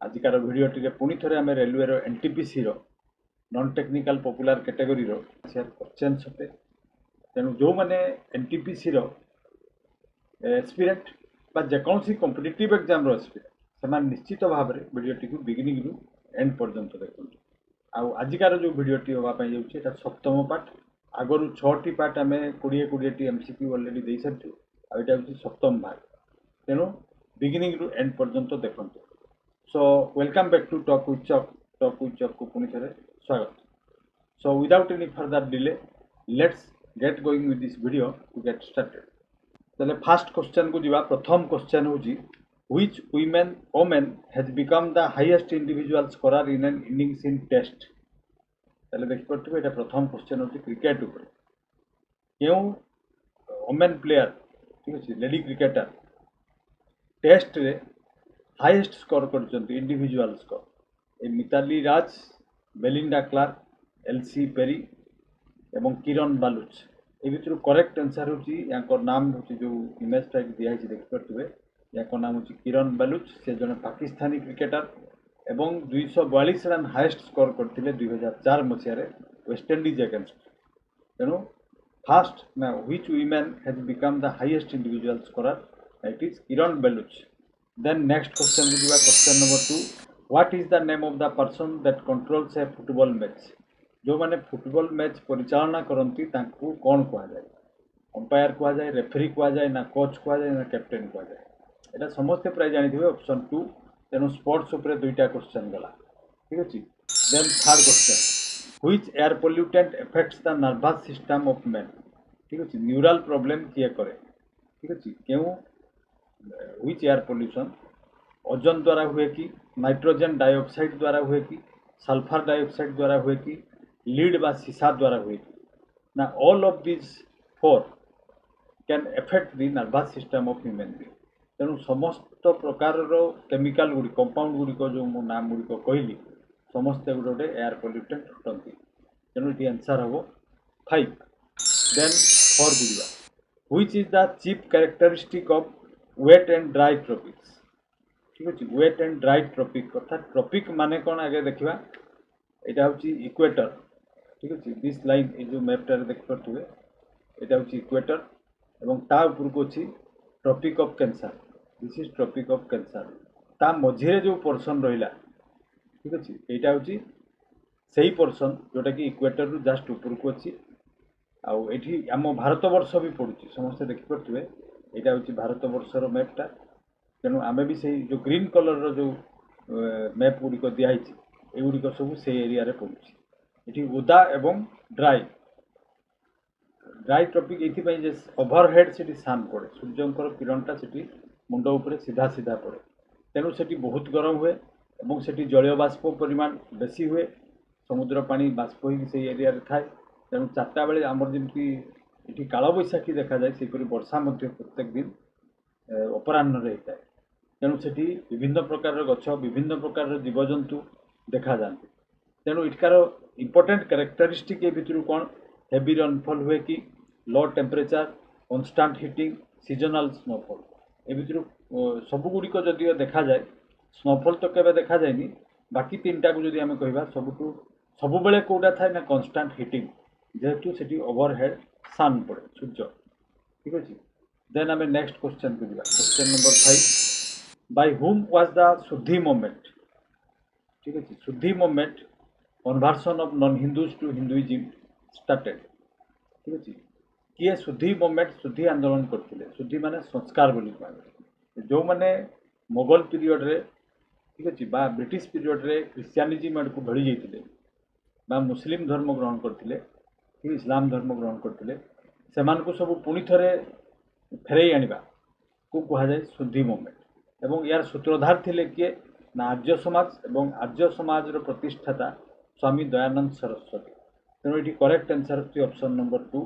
आजिकार भिडियोटी पुणी थे आम railway NTPC non technical popular category question सते तेणु जो मैंने एनटीपीसी एस्पिरेंट जेकोसी कॉम्पिटिटिव एग्जाम एस्पिरेंट से निश्चित भाव में भिडियोटी को बिगिनिंग रु एंड पर्यंत देखो। आजिकार जो भिडियोटी होगापी जाऊँगी सप्तम पार्ट आगु 6टी पार्ट आम 20-20टी एमसीक्यू अलरेडी दे सारी आईटा हूँ सप्तम भाग तेणु बिगिनिंग रु एंड पर्यंत देखो। So welcome back to Talk with Chuck को पुणी थे स्वागत। So without any further delay, let's get going with this video to get started. चले फर्स्ट क्वेश्चन को जीवा। प्रथम क्वेश्चन होची which woman has become the highest individual scorer in an innings in test। चले देखि पड़थबे एटा प्रथम क्वेश्चन होची cricket ऊपर क्यों वुमेन प्लेयर ठीक अछि लेडी क्रिकेटर टेस्ट रे हाईएस्ट स्कोर कर इंडिविजुअल स्कोर ए मिताली राज, बेलिंडा क्लार्क, एलसी पेरी एवं किरण बालुच ए भितर करेक्ट आंसर होची नाम होची जो इमेज टाइप दिया है देख पारे या नाम होची किरण बालुच। से जने पाकिस्तानी क्रिकेटर एवं 242 रन हाईएस्ट स्कोर करथिले 2004 मसिया वेस्ट इंडीज अगेंस्ट। तेणु फास्ट ना which women has become the highest individual scorer it is Kiran Baluch. Then next question will be question number 2. What is the name of the person that controls a football match? जो माने football match परिचालना करती तांको कौन कहा जाए? Umpire कहा जाए, referee कहा जाए, ना कोच कहा जाए, ना कैप्टेन कहा जाए? एटा समस्ते प्राय जानी थिबे ऑप्शन 2। तेनु स्पोर्ट्स ऊपर दुईटा क्वेश्चन गला ठीक अछि। Then third question which air pollutant affects the nervous system of man ठीक अछि। न्यूरल प्रॉब्लम किए करे ठीक अछि केउ व्हिच एयर पोल्यूशन ओजोन द्वारा हुए कि नाइट्रोजन डाइऑक्साइड द्वारा हुए कि सल्फर डाइऑक्साइड द्वारा हुए कि लीड बा सीसा द्वारा हुए कि ना all of this four can effect the nervous system of human being. तेणु समस्त प्रकार केमिकल गुड़ी कंपाउंड गुड़िक जो मो नाम गुड़िक कहली समस्ते गोटे गोटे एयर पोल्यूटेंट हटती। तेणु ये आंसर हम 5। देन 4 बुझा which is the chief characteristic of wet and dry tropics ठीक अच्छे। वेट एंड ड्राई ट्रॉपिक अर्थात ट्रॉपिक माने कौन आगे देखा यहाँ हूँ इक्वेटर ठीक अच्छे। दिस लाइन ये जो मैपटार देख पारे यहाँ हूँ इक्वेटर एवं ता ऊपर को अच्छी tropic of Cancer. This is tropic of Cancer ता मझे जो पोर्सन रहा ठीक अच्छे यहाँ हूँ से पोर्सन जोटा कि इक्वेटर रु जस्ट ऊपर को अच्छी आठी आम भारत वर्ष भी पड़ुची समस्ते देखिपे यहाँ हूँ भारत वर्षर मैपटा। तेणु आम भी से जो ग्रीन कलर जो मैप गुड़िक दिखाई एगुड़िक सब से एरिया रे पड़ुची। ये ओदा एवं ड्राई ड्राई ट्रॉपिक ये ओभरहेड से सान पड़े सूर्यंकर किरणटा से मुंड उपर सीधा सीधा पड़े तेणु से बहुत गरम हुए और से जलीय बाष्प परिमाण बेसी हुए समुद्र पानी बाष्प हो एरिया थाए। तेणु 4टा बेले आमर जमी ये काल बैशाखी देखा जाए सेपरी वर्षा प्रत्येक दिन अपराह्न होता है। तेणु से विभिन्न प्रकार गछ विभिन्न प्रकार जीवजंतु देखा जाते। तेणु इटकार इंपोर्टेंट कैरेक्टरिस्टिक ये भितर कौन हेवी रेनफॉल हुए कि low temperature constant hitting seasonal snowfall ए भितर सबुगुड़िक जदि देखा जाए स्नोफॉल तो केवे देखा जाए बाकी 3टा को जदि आम कह सब बेले कौटा थाए ना कन्स्टांट हिटिंग जेहेतु से ओवरहेड सन पड़े सूर्य ठीक अच्छे। देन आम नेक्स्ट क्वेश्चन को जा question number 5 by whom was the Shuddhi movement ठीक अच्छे। Shuddhi movement conversion of non Hindus to Hinduism started ठीक अच्छे। किए शुद्धि मूवमेंट शुद्धि आंदोलन करते शुद्धि माने संस्कार बोली जो मैंने मोगल पीरियड रे ठीक अच्छे ब्रिटिश पीरियड रे क्रिश्चियनिज्म को ढली जाते मुस्लिम धर्म ग्रहण करते कि इस्लाम धर्म ग्रहण करते से सब पुणी थे फेरई आने को कहुए शुद्धि मूवमेंट एवं यार सूत्रधार थे किए ना आर्य समाज एवं आर्य समाज प्रतिष्ठाता स्वामी दयानंद सरस्वती। तेणु ये करेक्ट आंसर होती ऑप्शन नंबर 2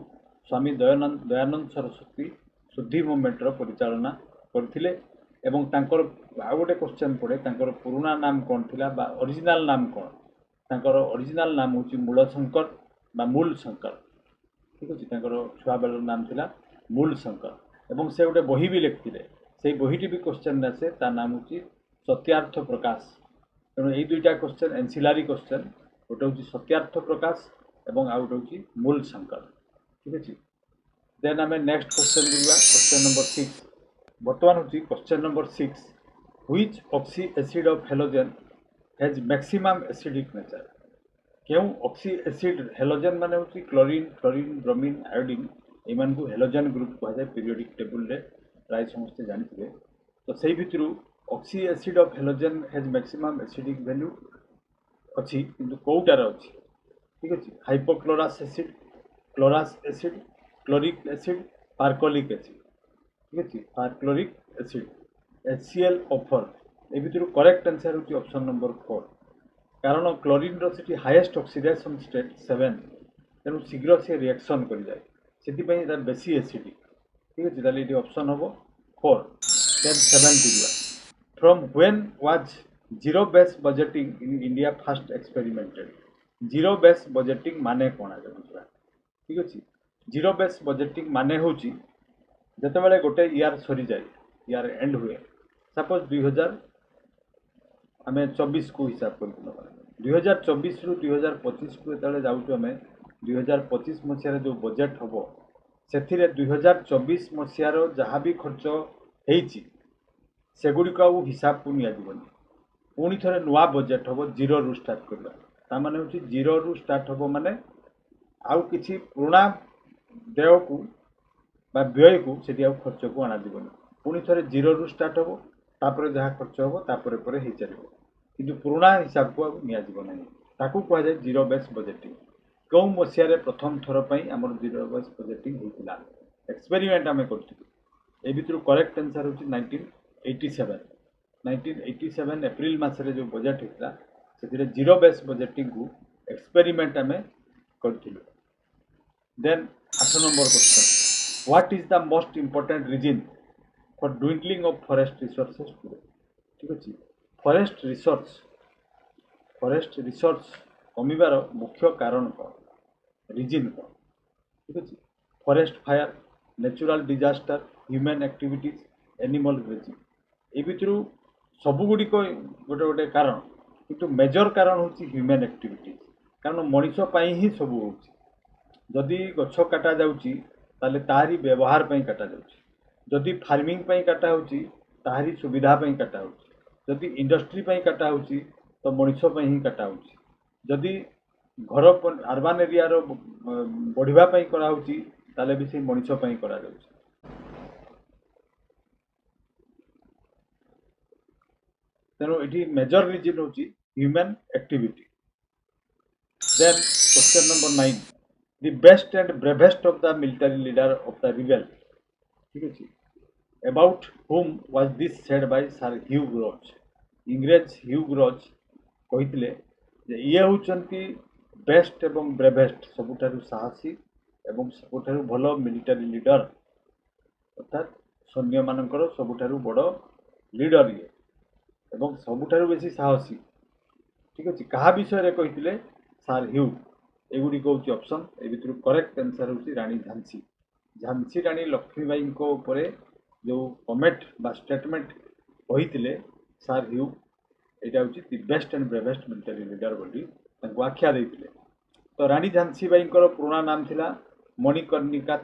स्वामी दयानंद सरस्वती शुद्धि मूवमेंटर परिचालना करथिले। एवं तांकर आ गोटे क्वेश्चन पड़े तांकर पुराना नाम कौन थिला बा ओरिजिनल नाम कौन तांकर ओरिजिनल नाम होची मूलशंकर बा मूल शंकर ठीक अच्छे। तांकर छुआ बेलर नाम थिला मूल शंकर एवं से गोटे बही भी लिखिले से बहीटी भी क्वेश्चन आसे ता नाम होची सत्यार्थ प्रकाश ତେଣୁ ଏଇ ଦୁଇଟା क्वेश्चन एनसीलारी क्वेश्चन गोटे हूँ सत्यार्थ प्रकाश और आउ गोटे हूँ मूल शंकर। ठीक अच्छे देन आम नेक्स्ट क्वेश्चन बुझा क्वेश्चन नंबर 6 बर्तमान हूँ question number 6 which oxy acid of halogen has maximum acidic nature क्यों ऑक्सी एसिड हेलोजन माने हूँ क्लोरीन फ्लोरीन ब्रोमीन आयोडीन एमान को हेलोजन ग्रुप कहुए पीरियोडिक टेबुल रे प्राय समस्ते जानिथिबे। तो सेही भितरु oxy acid of halogen has maximum acidic value अच्छी किंतु कौटार अच्छी। ठीक अच्छे hypochlorous acid chlorous acid chloric acid perchloric acid. ठीक अच्छे पार्क्लोरिक एसिड HCl ऑफर ए भितर करेक्ट आंसर होची ऑप्शन नंबर 4 कारण क्लोरीन रो हाईएस्ट ऑक्सीडेशन स्टेट 7 तेणु शीघ्र से रिएक्शन कर जाए से बेसी एसिडिक। ठीक अच्छे ताले ये ऑप्शन हम 4 then 7 दिया from when was zero base budgeting in India first experimented zero base budgeting माने कौन आ जाए। ठीक अच्छे जीरो बेस बजेटिंग माने हूँ जिते गोटे इयर सरी जाए इयर एंड हुए सपोज 2000 आम 24 को हिसाब कर 2024 रु 2025 को जो जाऊँ आम 2025 मसीह जो बजेट हम से 2024 मसीहार जहाँ भी खर्च होती सेगुड़िक आउ हिसाब को नियाजिबनी पुणी थे नुआ बजेट हम जीरो रु स्टार्ट करवा माने हूँ जीरो रु स्टार्ट हम माने आउ किसी पुराना देय को व्यय को से खर्च को अणाଯିबनी पुणी थे जीरो रु स्टार्ट हम तापर जहाँ खर्च हम तापर हो चलो कि पुराना हिसाब को नियाजिब ना कहुए जीरो बेस बजेटिंग कौ मसीह प्रथम थर पर आम जीरो बेस बजेटिंग होता एक्सपेरिमेंट आम कर करेक्ट आंसर हूँ 1987 एप्रिल मसरे जो बजेट होता से जीरो बेस बजेटिंग को एक्सपेरिमेंट आम करूँ। Then 8 number question what is the most important reason for dwindling of forest resources today. ठीक अच्छे फॉरेस्ट रिसोर्स कमिबार मुख्य कारण कौन रीजन कौन। ठीक अच्छे forest fire natural disaster human activities animal grazing ए भितर सबुगुड़िक गोटे गोटे कारण किंतु मेजर कारण हूँ ह्यूमन एक्टिविटीज कारण मनीष ही सब हो जदि गछ काटा जाउची ताले तारी व्यवहार पई काटा जाउची जदि फार्मिंग पई काटा होची तारी सुविधा पई काटा होची जदि इंडस्ट्री पई काटा होची तो मनीष पई ही काटा होची जदि घर अर्बान एरिया रो बढ़िबा पई करा होची ताले भी से मनीष पई करा जाउची। तेणु ये मेजर रीजन हूँ human activity. Then question number 9 the best and bravest of the military leader of the rebel। ठीक अच्छे about whom was this said by Sir Hugh Roach इंग्रेज ह्यू ग्रोच कहते ये होती बेस्ट एवं ब्रेवेस्ट सबुठारु साहसी एवं सबुठारु भल मिलिटारी लीडर अर्थात सैन्य मानकर सबुठारु बड़ लीडर ये एवं सबुठारु बेसी साहसी। ठीक अच्छे क्या विषय कहते सार ह्यू एगुड़िक हूँ ऑप्शन ए भितर करेक्ट आंसर हूँ रानी झांसी झांसी रानी लक्ष्मीबाई जो कमेंट बा स्टेटमेंट कहते सार ह्यू यहाँ हूँ दि best and bravest military leader बोली आख्या देते। तो रानी झांसी बाई पुराना नाम थिला मणिकर्णिका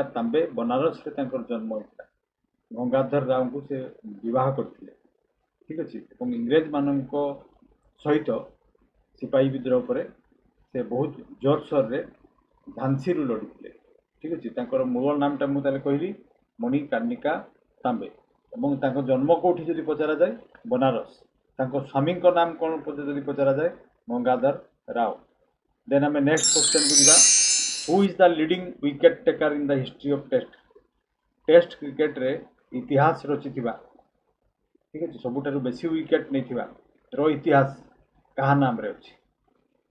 तांबे बनारस रे जन्म होता गंगाधर राव को से विवाह करते। ठीक अच्छे इंग्रेज मान सहित सिपाही विद्रोह पर से बहुत जोरसोर रे झांसी रु लड़ी। ठीक अच्छे मूल नामटा मुझे कहली मणिकर्णिका तांबे और जन्म कौटी जब पचरा जाए बनारस स्वामी नाम कौन जब पचरा जाए गंगाधर राव। देन आम नेक्स्ट क्वेश्चन को जा who is the leading wicket taker in the history of test cricket रे इतिहास रचि। ठीक अच्छे सबुठारु बेसी विकेट नहीं रो इतिहास क्या नाम रे अच्छी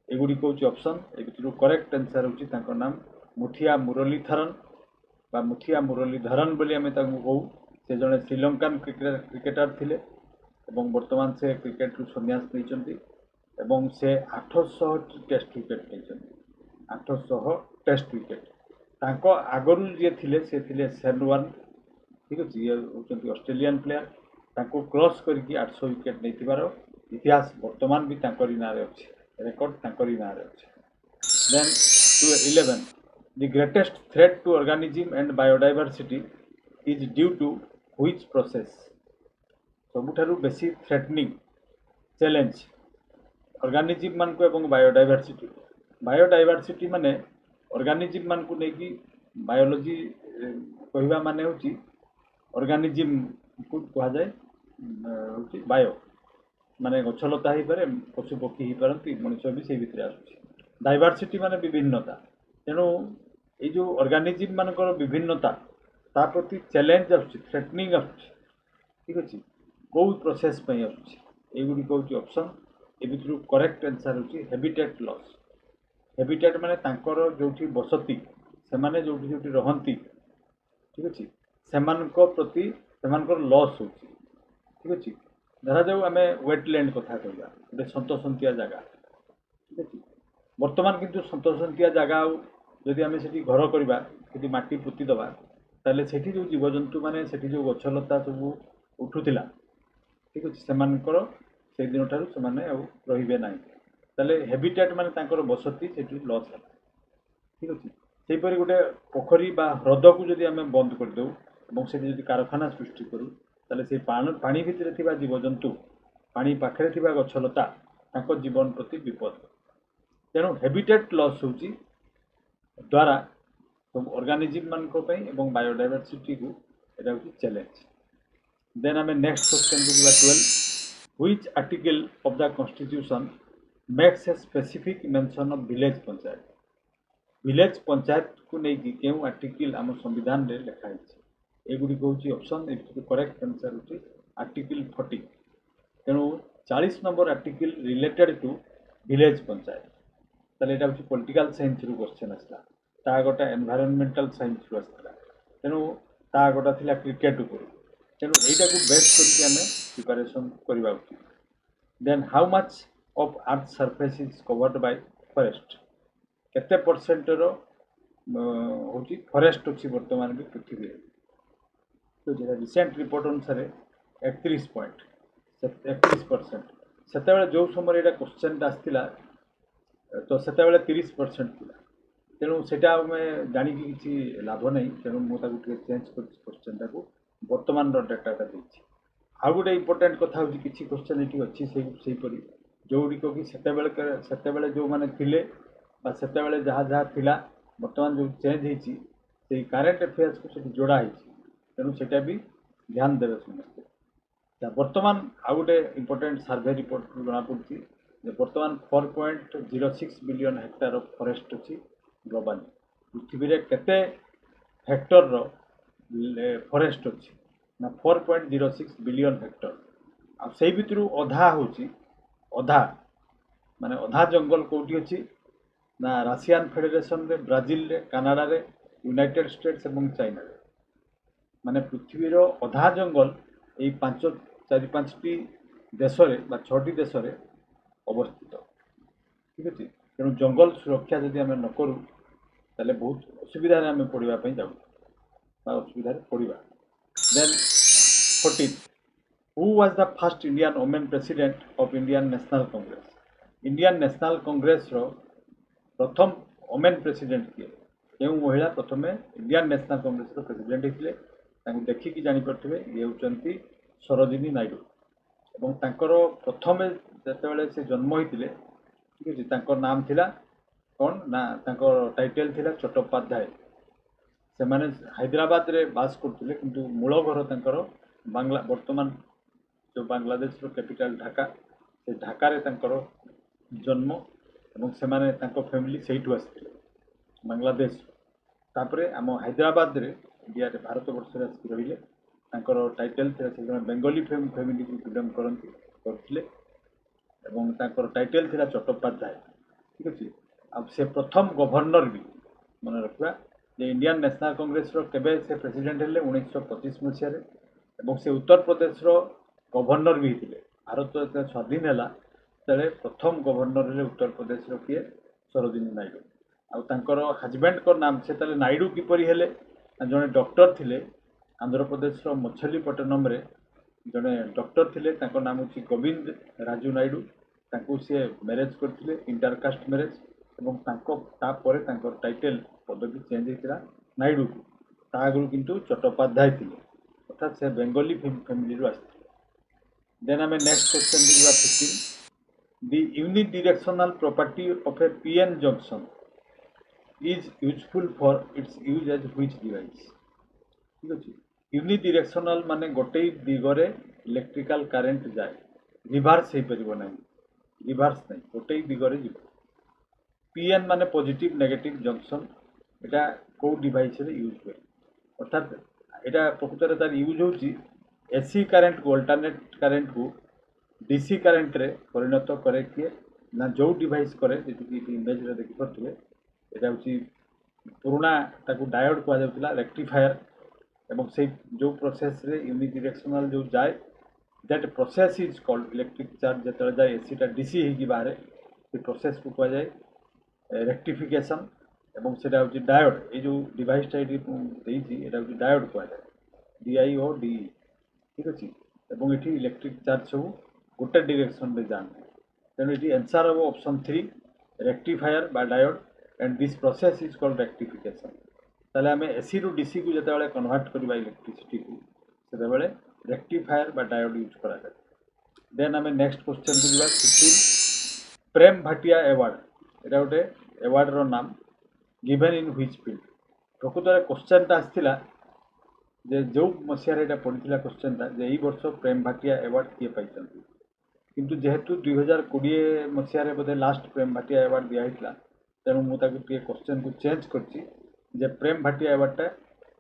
एगुड़िक हूँ ऑप्शन ए भितर करेक्ट आंसर हूँ नाम मुठिया मुरलीधरन बा मुठिया मुरलीधरन बोली आम कहूँ से जड़े श्रीलंकान क्रिकेटर थिले एवं वर्तमान से क्रिकेट रु सन्यास नहीं से 800 टेस्ट विकेट नहीं 800 टेस्ट विकेट आगरू जी थे से थे शेन वार्न। ठीक अच्छे ये हूँ ऑस्ट्रेलियन प्लेयर ତାଙ୍କୁ କ୍ରସ୍ କରିକି 800 ୱିକେଟ୍ ନେଇଥିବାର ଇତିହାସ ବର୍ତ୍ତମାନ ବି ତାଙ୍କରି ନାଁରେ ଅଛି, ରେକର୍ଡ ତାଙ୍କରି ନାଁରେ ଅଛି। Then two 11, the greatest threat to organism and biodiversity is due to which process? ସବୁଠାରୁ ବେଶୀ threatening ଚ୍ୟାଲେଞ୍ଜ ଅର୍ଗାନିଜିମ୍ ମାନଙ୍କୁ ଏବଂ ବାୟୋଡାଇଭର୍ସିଟି ମାନେ ଅର୍ଗାନିଜିମ୍ ମାନଙ୍କୁ ନେଇକି ବାୟୋଲୋଜି କହିବା ମାନେ ହେଉଛି ଅର୍ଗାନିଜିମ୍କୁ କୁହାଯାଏ ହେଉଛି ବାୟୋ, ମାନେ ଗଛଲତା ହେଇପାରେ, ପଶୁପକ୍ଷୀ ହେଇପାରନ୍ତି, ମଣିଷ ବି ସେଇ ଭିତରେ ଆସୁଛି। ଡାଇଭର୍ସିଟି ମାନେ ବିଭିନ୍ନତା। ତେଣୁ ଏଇ ଯେଉଁ ଅର୍ଗାନିଜିମ୍ ମାନଙ୍କର ବିଭିନ୍ନତା ତା ପ୍ରତି ଚ୍ୟାଲେଞ୍ଜ ଆସୁଛି, ଥ୍ରେଟନିଂ ଆସୁଛି। ଠିକ୍ ଅଛି, କେଉଁ ପ୍ରୋସେସ୍ ପାଇଁ ଆସୁଛି? এইଗୁଡ଼ିକ ହେଉଛି ଅପସନ୍। ଏ ଭିତରୁ କରେକ୍ଟ ଆନ୍ସର୍ ହେଉଛି ହେବିଟେଟ୍ ଲସ୍। ହେବିଟେଟ୍ ମାନେ ତାଙ୍କର ଯେଉଁଠି ବସତି, ସେମାନେ ଯେଉଁଠି ଯେଉଁଠି ରହନ୍ତି, ଠିକ୍ ଅଛି, ସେମାନଙ୍କ ପ୍ରତି ସେମାନଙ୍କର ଲସ୍ ହେଉଛି। ଠିକ୍ ଅଛି, ଧରାଯାଉ ଆମେ ୱେଟଲ୍ୟାଣ୍ଡ କଥା କହିବା, ଗୋଟେ ସନ୍ତସନ୍ତିଆ ଜାଗା। ଠିକ୍ ଅଛି, ବର୍ତ୍ତମାନ କିନ୍ତୁ ସନ୍ତସନ୍ତିଆ ଜାଗା ଆଉ ଯଦି ଆମେ ସେଠି ଘର କରିବା, ସେଠି ମାଟି ପୋତି ଦେବା, ତାହେଲେ ସେଠି ଯେଉଁ ଜୀବଜନ୍ତୁମାନେ, ସେଠି ଯେଉଁ ଗଛଲତା ସବୁ ଉଠୁଥିଲା, ଠିକ୍ ଅଛି, ସେମାନଙ୍କର ସେଇଦିନଠାରୁ ସେମାନେ ଆଉ ରହିବେ ନାହିଁ। ତାହେଲେ ହେବିଟେଟ୍ ମାନେ ତାଙ୍କର ବସତି ସେଠି ଲସ୍ ହେଲା। ଠିକ୍ ଅଛି, ସେହିପରି ଗୋଟେ ପୋଖରୀ ବା ହ୍ରଦକୁ ଯଦି ଆମେ ବନ୍ଦ କରିଦେଉ ଏବଂ ସେଠି ଯଦି କାରଖାନା ସୃଷ୍ଟି କରୁ, ତାହେଲେ ସେଇ ପାଣି ଭିତରେ ଥିବା ଜୀବଜନ୍ତୁ, ପାଣି ପାଖରେ ଥିବା ଗଛଲତା, ତାଙ୍କ ଜୀବନ ପ୍ରତି ବିପଦ। ତେଣୁ ହେବିଟେଟ୍ ଲସ୍ ହେଉଛି ଦ୍ୱାରା ସବୁ ଅର୍ଗାନିଜିମ୍ ମାନଙ୍କ ପାଇଁ ଏବଂ ବାୟୋଡାଇଭର୍ସିଟିକୁ ଏଇଟା ହେଉଛି ଚ୍ୟାଲେଞ୍ଜ। ଦେନ୍ ଆମେ ନେକ୍ସଟ କ୍ୱେଶ୍ଚନକୁ ଯିବା 12, which article of the constitution makes a specific mention of village panchayat? village panchayat को नेकी केउ आर्टिकल आम संविधान रे लिखा है? एगुडी होची ऑप्शन, ए करेक्ट आंसर होची आर्टिकल 40। तेणु 40 number article related to village panchayat. ताले एटा होची पॉलिटिकल साइंस रु क्वेश्चन आसला, ता गोटा एनवायरनमेंटल साइंस रु आसला, तेणु ता गोटा थिला क्रिकेट उपर। तेणु एटा को बेस करके हमें प्रिपरेशन करबा उचित। Then how much of earth surface is covered by forest? केते परसेंट रो होची फॉरेस्ट अछि वर्तमान भी पृथ्वी रे? तो जेटा रिसेंट रिपोर्ट अनुसार 31% सेतेबेले जो समय एटा क्वेश्चन आसथिला तो सेतेबेले 30% थिला। तेणु सेटा हमें जानी किसी लाभ नहीं, तेणु मुझे चेंज कर क्वेश्चन टाको वर्तमान डाटाटा देछि। आउ गोटे इंपोर्टेंट कथा होची किसी क्वेश्चन एटी अछि सेहीपरि जोଗୁଡ଼ିକ कि सेतेबेले जो माने थिले बा सेतेबेले जहाँ जहाँ थिला वर्तमान जो चेंज होइछि सेही करेंट अफेयर्स को सेठी जोड़ा होइछि। तेणु सेटा भी ध्यान देवे समस्ते। वर्तमान आउ गोटे इंपोर्टेंट सर्वे रिपोर्ट जना पड़छि जे वर्तमान 4.06 बिलियन हेक्टर ऑफ फॉरेस्ट अछि ग्लोबल। पृथ्वी रे केते हेक्टर रो फॉरेस्ट अछि ना 4.06 बिलियन हेक्टर। आ सेही भितरु अधा होछि, अधा माने अधा जंगल कोठी अछि ना रशियन फेडरेशन रे, ब्राजिल रे, कनाडा रे, यूनाइटेड स्टेट्स एवं चाइना रे। माने पृथ्वी रो अधा जंगल एई 4-5टी देश रे बा 6टी देश रे अवस्थित। ठीक अछि, तेणु जंगल सुरक्षा जदि आम न करूँ ताले बहुत असुविधा आम पड़ापी जाऊँ बा असुविधा पड़ा। Then 14, who was the first Indian women president of Indian National Congress? Indian National Congress रो प्रथम वुमेन प्रेसिडेंट किए? केउ महिला प्रथम इंडियन नेशनल कांग्रेस रो प्रेसिडेंट होते? देखिकी जापे ये होती सरोजिनी नायडू। एवं तांकर प्रथम जितेबाला से जन्म होते, ठीक अच्छे, तांकर नाम थिला कौन ना तांकर टाइटल थिला चट्टोपाध्याय। से माने हैदराबाद रे बास करते किंतु मूल घर तांकर बांग्ला, वर्तमान जो बांग्लादेश रो कैपिटल ढाका, से ढाका रे तांकर जन्म एवं से माने तांको फैमिली सेठू आसथिले बांग्लादेश। तापरे आम हैदराबाद रे इंडिया रे भारत वर्ष रे आसी रहिले। तांकर टाइटल थिला से बेंगली फैमिली को बिलोंग करथिले एवं तांकर टाइटल थिला चट्टोपाध्याय। ठीक अच्छे, अब से प्रथम गवर्नर भी मन रखा जे इंडियन नेशनल कांग्रेस रो केबे से प्रेसिडेंट हेले 1925 मसीह रे एवं से उत्तर प्रदेश रो गवर्नर भी होते। भारत जो स्वाधीन है तेरे प्रथम गवर्नर रे उत्तर प्रदेश रो किए? सरोजिनी नायडू। आउ तांकर हजबैंड को नाम से ताले नायडू किपरि हेले? जने डॉक्टर थिले आंध्र प्रदेश रो मछलीपट्टनम रे जड़े डॉक्टर थिले तांको नाम होची गोविंद राजू नायडू तांको से मैरेज करथिले इंटरकास्ट मैरेज एवं तांको तापरे तांको टाइटल पदवी चेंज होइतिला नायडू को ता आगु किंतु चट्टोपाध्याय थिले अर्थात से बेंगली फैमिली रु आस्थिले। देन आम नेक्स्ट क्वेश्चन बुझा 15 the unidirectional property of a PN junction is useful for its use as which device. ठीक अच्छे यूनिडायरेक्शनल माने गोटे दिगरे इलेक्ट्रिकल करंट जाए रिवर्स हो पार ना रिवर्स नहीं गोटे दिगरे जीव पीएन माने पॉजिटिव नेगेटिव जंक्शन एटा को डिवाइस रे यूज हुए अर्थात एटा प्रकृत तार यूज होची एसी करंट को अल्टरनेट करंट को डीसी करंट रे परिणत करे किए ना जो डिवाइस करे जी इमेज रे देखि पड़थिले एटा होची पुराना ताकू डायोड कहा जाउतिला रेक्टिफायर एवं से जो प्रोसेस रे यूनिडायरेक्शनल जो जाए that process is called electric charge जतले जाए एसीटा डीसी ही बाहर से प्रोसेस को कहा जाए रेक्टिफिकेशन एवं सेटा होची डायोड ए जो डिवाइसटा एटी देइछि एटा होची डायोड कहा जाए डीआई और डी। ठीक अच्छे एवं ये इलेक्ट्रिक चार्ज सब गोटे डायरेक्शन में जाते तेणु ये आंसर हम ऑप्शन 3 रेक्टिफायर बा diode and this process is called rectification. ताले आम एसी रु डीसी को जिते कन्वर्ट करवा इलेक्ट्रिसिटी को से रेक्टिफायर बा डायोड यूज करा जाए। देन आम नेक्स्ट क्वेश्चन को जा 15 प्रेम भाटिया अवार्ड एटा गोटे अवार्ड रो नाम गिवन इन व्हिच फील्ड। प्रकृत क्वेश्चन आसाला जे जो मसीहार यहाँ पड़ा क्वेश्चन था जे यही वर्ष प्रेम भाटिया अवार्ड किए पाई किंतु जेहेतु 2020 मसीहार बोधे लास्ट प्रेम भाटिया अवार्ड दिखाई तेणु मुझे क्वेश्चन को चेंज कर प्रेम भाटिया अवार्डटा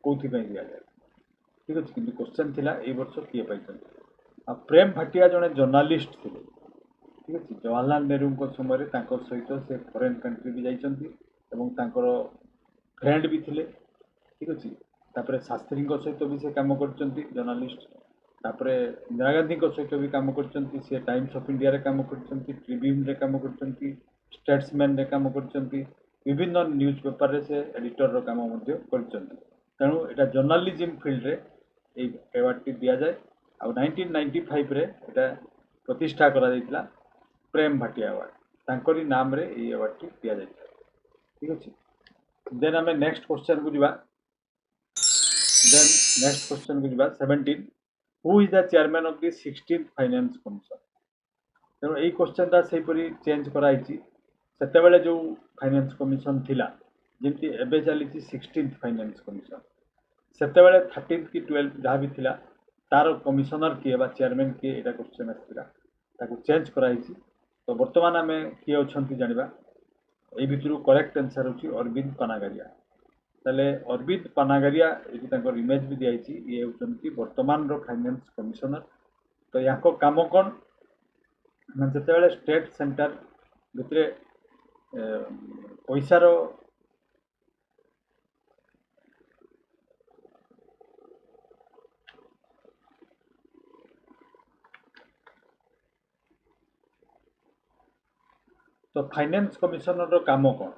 कौथि दि जाए। ठीक अच्छे किंतु क्वेश्चन थिला यही वर्ष किए पाई प्रेम भाटिया जड़े जर्नालीस्ट थे। ठीक अच्छे जवाहरलाल नेहरू समय सहित से फॉरेन कंट्री भी जाइछंती एवं तांकर फ्रेंड भी थे। ठीक अच्छे तापर शास्त्री सहित भी से कम कर जर्नालीस्ट तापर इंदिरा गांधी सहित भी कम कर टाइम्स ऑफ इंडिया रे कम कर ट्रिब्यून रे कम कर स्टेट्समैन रे कम कर विभिन्न न्यूज पेपर रे से एडिटर रो काम कर तेणु यहाँ जर्नालीजम फील्ड रे अवार्ड टी दि जाए। आ 1995 रे एटा प्रतिष्ठा करा जाइतिला प्रेम भाटिया अवार्ड तांकरी नाम रे ये अवार्ड टी दि जाए। ठीक अच्छे देन आम नेक्स्ट क्वेश्चन को जीवा। Then next question को 17 who is the chairman of the 16th finance commission। तेणु यही क्वेश्चन टा से चेंज कराई से जो फाइनेंस कमिशन थिला जमती एबे चली 16th फाइनेंस कमिशन से 13th कि 12th जहाँ भी थिला तार कमिशनर किए बा चेयरमैन किए यहाँ क्वेश्चन आसाला चेंज कराई। तो बर्तमान आम किए अच्छा जाना ये भितर करेक्ट आंसर होची अरविंद पानागारिया। ताले अरविंद पानागारिया ये इमेज भी दिखाई ये होती वर्तमान फाइनेंस कमिशनर। तो यहाँ काम कौन जो स्टेट सेंटर भितर पैसार तो फाइनेंस कमिशनर काम कौन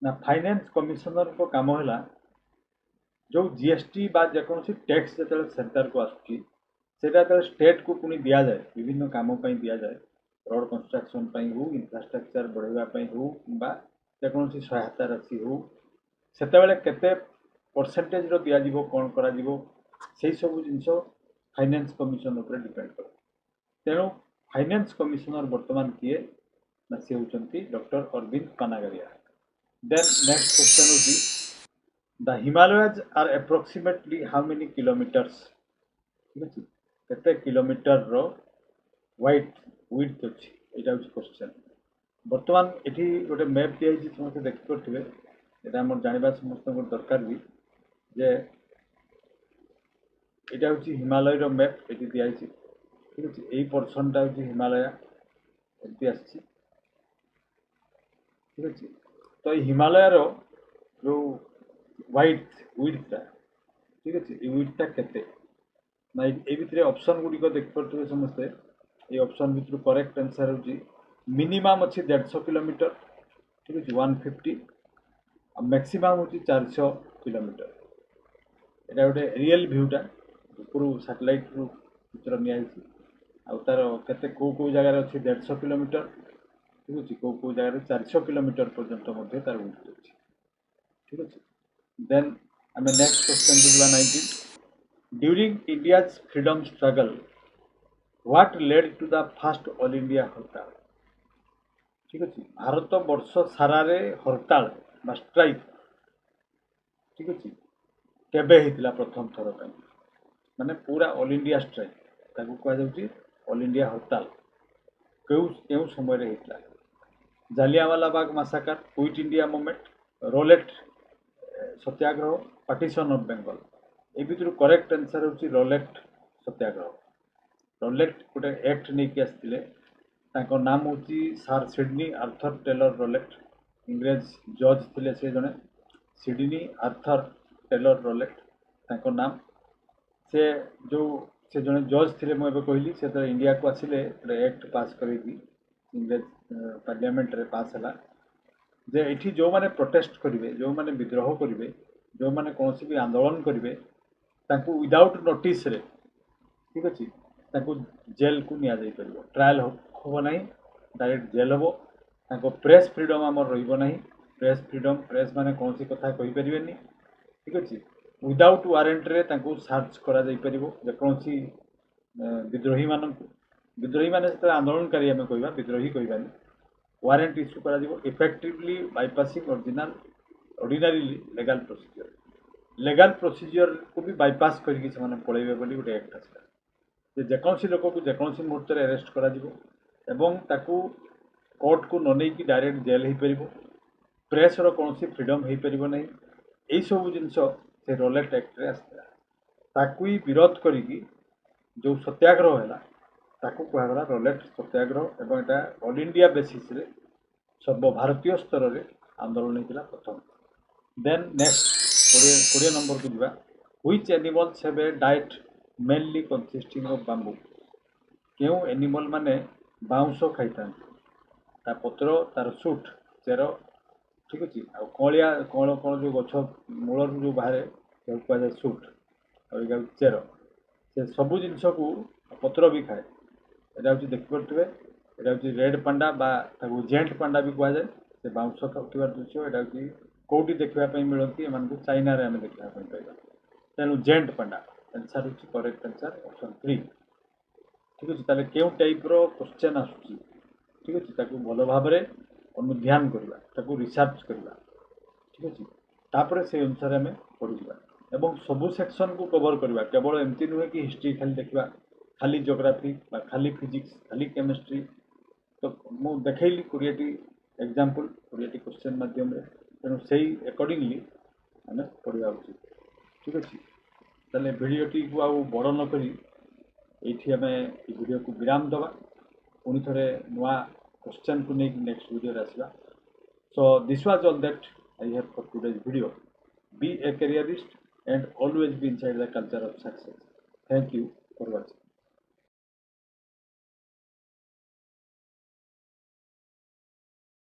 ना फाइनेंस कमिशनर को काम है जो जीएसटी बा जेकोसी टैक्स जो सेंटर को आसटा स्टेट को पुणी दि जाए विभिन्न काम दि जाए रोड कंस्ट्रक्शन हो इंफ्रास्ट्रक्चर बढ़ाई हो कि सहायता राशि हो से केते परसेंटेज रो दिया जीवो कौन करा जीवो से सब जिनस फाइनेंस कमिशन उपर डिपेंड कर। तेणु फाइनेंस कमिशनर वर्तमान किए ना सी होचंती doctor Arvind Panagariya. Then next question होची the Himalayas are approximately how many kilometres. ठीक अच्छे केते किलोमीटर रो विड्थ अच्छी यहाँ हूँ क्वेश्चन। बर्तमान ये गोटे मैप दिखाई समस्त देखिपे यहाँ आम जाना समस्त दरकार भी जे यहाँ हूँ हिमालय रो मैप ये दिखाई। ठीक अच्छे यही पोर्सनटा हूँ हिमालय एमती आसी। ठीक अच्छे तो ये हिमालय रो जो विड्थटा ठीक अच्छे ये विड्थटा केते ना ये भितर ऑप्शन गुड़िक देखिपे समस्ते ये ऑप्शन भितर करेक्ट आंसर हूँ मिनिमम अच्छी 150 किलोमीटर। ठीक अच्छे 150 मैक्सिमम हूँ 400 किलोमीटर। यहाँ गोटे रियल भ्यूटा ऊपर सैटेलाइट रु ଚିତ୍ର ନିଆଯାଇଛି ଆଉ ତାର କେତେ କେଉଁ ଜାଗାରେ ଅଛି 150 କିଲୋମିଟର, ଠିକ୍ ଅଛି, କେଉଁ ଜାଗାରେ 400 କିଲୋମିଟର ପର୍ଯ୍ୟନ୍ତ ମଧ୍ୟ ତାର ଉନ୍ନତି ଅଛି, ଠିକ୍ ଅଛି। ଦେନ୍ ଆମେ ନେକ୍ସଟ କ୍ୱେଶ୍ଚନକୁ ଯିବା 19। During India's freedom struggle what led to the first all India हड़ताल, ठीक अच्छे, भारत वर्ष सारे हड़ताल स्ट्राइक, ठीक अच्छे, केबे होता प्रथम थर पर माने पूरा ऑल इंडिया स्ट्राइक ताकू कहुच्छी ऑल इंडिया हड़ताल क्यों समय होता, Jallianwala Bagh massacre, quit India movement, Rowlatt Satyagraha, partition of Bengal, ए भितर करेक्ट आंसर होची रोलेट सत्याग्रह। रोलेट गोटे एक्ट नहीं आसते, नाम होची sir Sidney Arthur Taylor Rowlatt, इंग्रेज जज थे से जड़े सिडनी आर्थर टेलर रोलेट तांको नाम, से जो से जड़े जज थे मुझे कहली से तो इंडिया को आसिले गोटे एक्ट पास कर इंग्रेज पार्लियामेंट रे पास है जे एठी जो माने प्रोटेस्ट करेंगे, जो माने विद्रोह करेंगे, जो माने कौन भी आंदोलन करेंगे विदाउट नोटिस रे, ठीक अच्छे, जेल को नि पार ट्रायल हम ना, डायरेक्ट जेल हम, प्रेस फ्रीडम आमर रही, प्रेस फ्रीडम प्रेस माने कौन सी कथा कहींपर, ठीक अच्छे, विदाउट वारंट रे सार्च करा जेकोसी विद्रोही मान, विद्रोही मान आंदोलनकारी आम कह विद्रोही कहबानी, वारंट इश्यू कर effectively bypassing ordinary legal procedure, legal procedure को भी बाईपास करके पलैबे बोली गोटे एक्ट आसला जेकोसी लोक को जेकोसी मुहूर्त अरेस्ट कर कोर्ट को न नहीं डायरेक्ट जेल हो पार, प्रेस कौन फ्रीडम हो पार ना, यही सब जिनस से रोलेट एक्ट रे आसला ताकू ही विरोध करी जो सत्याग्रह है ताकू कहगला रोलेट सत्याग्रह एवं एटा ऑल इंडिया बेसिस रे सर्वभारतीय स्तर में आंदोलन होता प्रथम। देन नेक्स्ट 20 नंबर को जावा, which animals have a diet mainly consisting of bamboo, क्यों एनिमल माने बाउंस खाई था पत्र तार सुट चेर, ठीक अच्छे, आ कलिया कौन कौन जो गछ मूल जो बाहर कहुए सुट और चेर से सबू जिनस को पत्र भी खाए, यहाँ हूँ देखिपे यहाँ हूँ रेड पांडा बा जेंट पांडा भी कहुए से बाउंस खाऊर दृश्य, यहाँ हूँ कौटी देखापी मिलती एम चाइना आम देखा पाइबा, तेणु जेंट पांडा आंसर हूँ करेक्ट आंसर ऑप्शन 3, ठीक अच्छे। ताले क्यों टाइप रो क्वेश्चन आसूची, ठीक अच्छे, भल भाव अनुध्यान करवा रिसर्च करवा, ठीक अच्छे, तापर से अनुसार आम पढ़ा एवं सबू सेक्शन को कवर करवा, केवल एमती नुहे कि हिस्ट्री खाली देखा, खाली जियोग्राफी खाली फिजिक्स खाली केमिस्ट्री, तो मुझे देखली 20टी एग्जांपल 20टी क्वेश्चन माध्यम तेणु से अकॉर्डिंगली आम पढ़ा उचित, ठीक अच्छे। ताले भिडियोटी को आउ बड़ नक ये आम भिडियो को विराम दवा, पुणी थे नुआ क्वेश्चन को लेकिन नेक्स्ट वीडियो आसवा। So this was all that I have for today's video. Be a careerist and always be inside the culture of success. Thank you for watching.